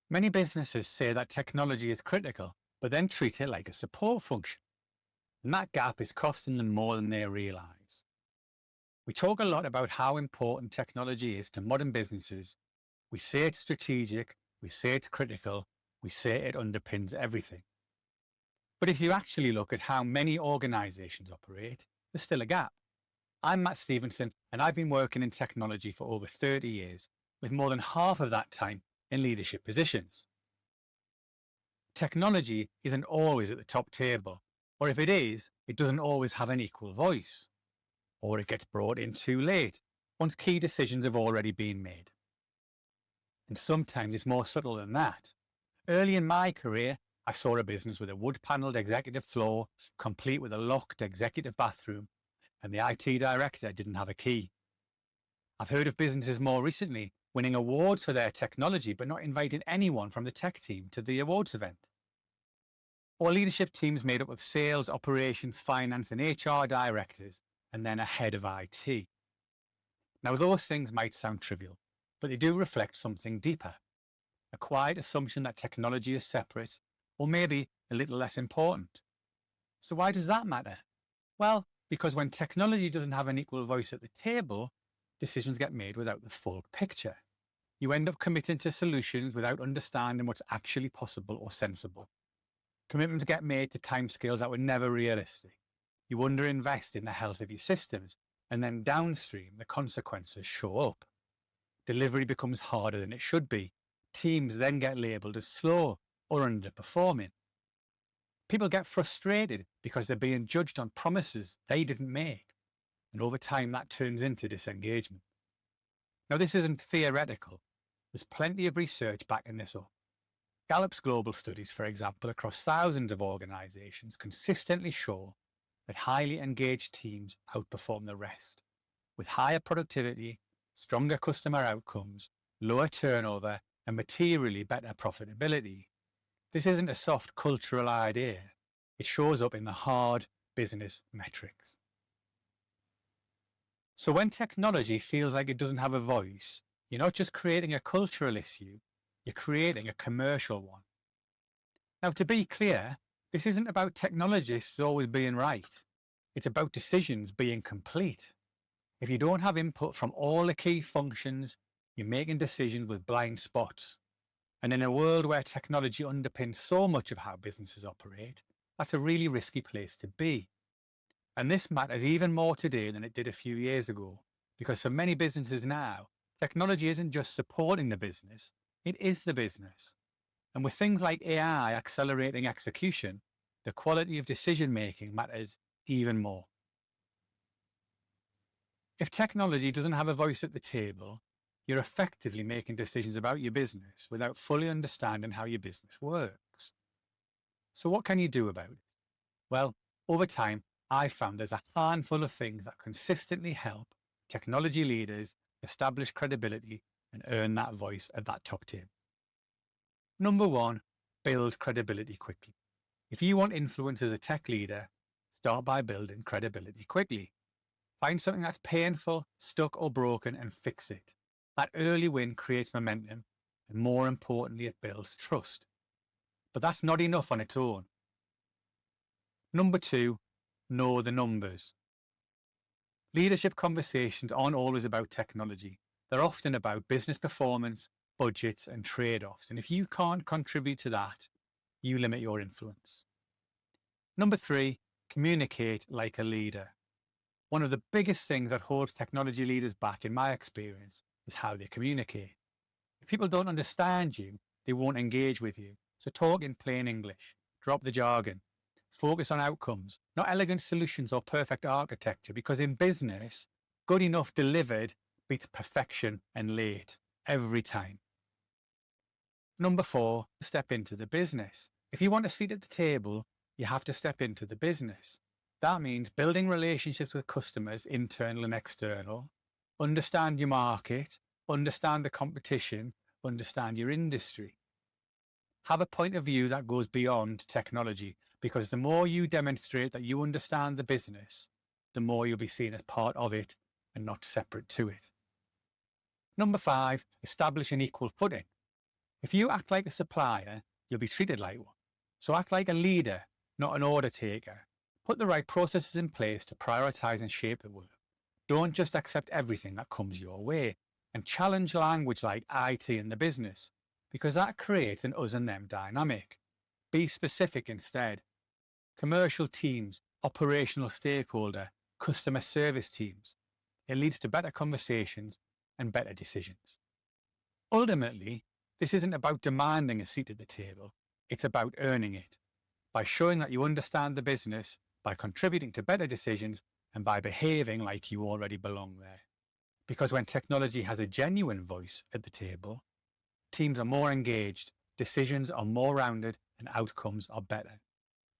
Many businesses say that technology is critical, but then treat it like a support function. And that gap is costing them more than they realize. We talk a lot about how important technology is to modern businesses. We say it's strategic, we say it's critical, we say it underpins everything. But if you actually look at how many organizations operate, there's still a gap. I'm Matt Stevenson, and I've been working in technology for over 30 years, with more than half of that time in leadership positions. Technology isn't always at the top table, or if it is, it doesn't always have an equal voice, or it gets brought in too late, once key decisions have already been made. And sometimes it's more subtle than that. Early in my career, I saw a business with a wood-panelled executive floor, complete with a locked executive bathroom, and the IT director didn't have a key. I've heard of businesses more recently winning awards for their technology but not inviting anyone from the tech team to the awards event. Or leadership teams made up of sales, operations, finance and HR directors and then a head of IT. Now those things might sound trivial, but they do reflect something deeper. A quiet assumption that technology is separate, or maybe a little less important. So why does that matter? Well, because when technology doesn't have an equal voice at the table, decisions get made without the full picture. You end up committing to solutions without understanding what's actually possible or sensible. Commitments get made to timescales that were never realistic. You underinvest in the health of your systems, and then downstream the consequences show up. Delivery becomes harder than it should be. Teams then get labelled as slow or underperforming. People get frustrated because they're being judged on promises they didn't make, and over time that turns into disengagement. Now this isn't theoretical. There's plenty of research backing this up. Gallup's global studies, for example, across thousands of organisations consistently show that highly engaged teams outperform the rest, with higher productivity, stronger customer outcomes, lower turnover and materially better profitability. This isn't a soft cultural idea. It shows up in the hard business metrics. So when technology feels like it doesn't have a voice, you're not just creating a cultural issue, you're creating a commercial one. Now, to be clear, this isn't about technologists always being right. It's about decisions being complete. If you don't have input from all the key functions, you're making decisions with blind spots. And in a world where technology underpins so much of how businesses operate, that's a really risky place to be. And this matters even more today than it did a few years ago, because for many businesses now, technology isn't just supporting the business, it is the business. And with things like AI accelerating execution, the quality of decision making matters even more. If technology doesn't have a voice at the table, you're effectively making decisions about your business without fully understanding how your business works. So what can you do about it? Well, over time, I've found there's a handful of things that consistently help technology leaders establish credibility and earn that voice at that top table. Number one, build credibility quickly. If you want influence as a tech leader, start by building credibility quickly. Find something that's painful, stuck or broken and fix it. That early win creates momentum and more importantly, it builds trust. But that's not enough on its own. Number two, know the numbers. Leadership conversations aren't always about technology. They're often about business performance, budgets and trade-offs. And if you can't contribute to that, you limit your influence. Number three, communicate like a leader. One of the biggest things that holds technology leaders back, in my experience, is how they communicate. If people don't understand you, they won't engage with you. So talk in plain English. Drop the jargon. Focus on outcomes, not elegant solutions or perfect architecture, because in business, good enough delivered beats perfection and late every time. Number four, step into the business. If you want a seat at the table, you have to step into the business. That means building relationships with customers, internal and external, understand your market, understand the competition, understand your industry. Have a point of view that goes beyond technology, because the more you demonstrate that you understand the business, the more you'll be seen as part of it and not separate to it. Number five, establish an equal footing. If you act like a supplier, you'll be treated like one. So act like a leader, not an order taker. Put the right processes in place to prioritise and shape the work. Don't just accept everything that comes your way, and challenge language like IT in the business, because that creates an us and them dynamic. Be specific instead. Commercial teams, operational stakeholder, customer service teams. It leads to better conversations and better decisions. Ultimately, this isn't about demanding a seat at the table, it's about earning it. By showing that you understand the business, by contributing to better decisions, and by behaving like you already belong there. Because when technology has a genuine voice at the table, teams are more engaged, decisions are more rounded, and outcomes are better.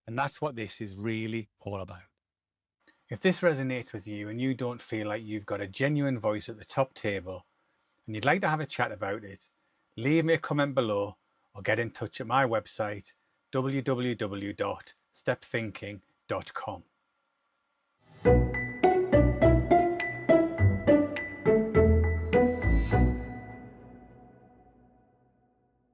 And that's what this is really all about. If this resonates with you and you don't feel like you've got a genuine voice at the top table and you'd like to have a chat about it, leave me a comment below or get in touch at my website www.stepthinking.com.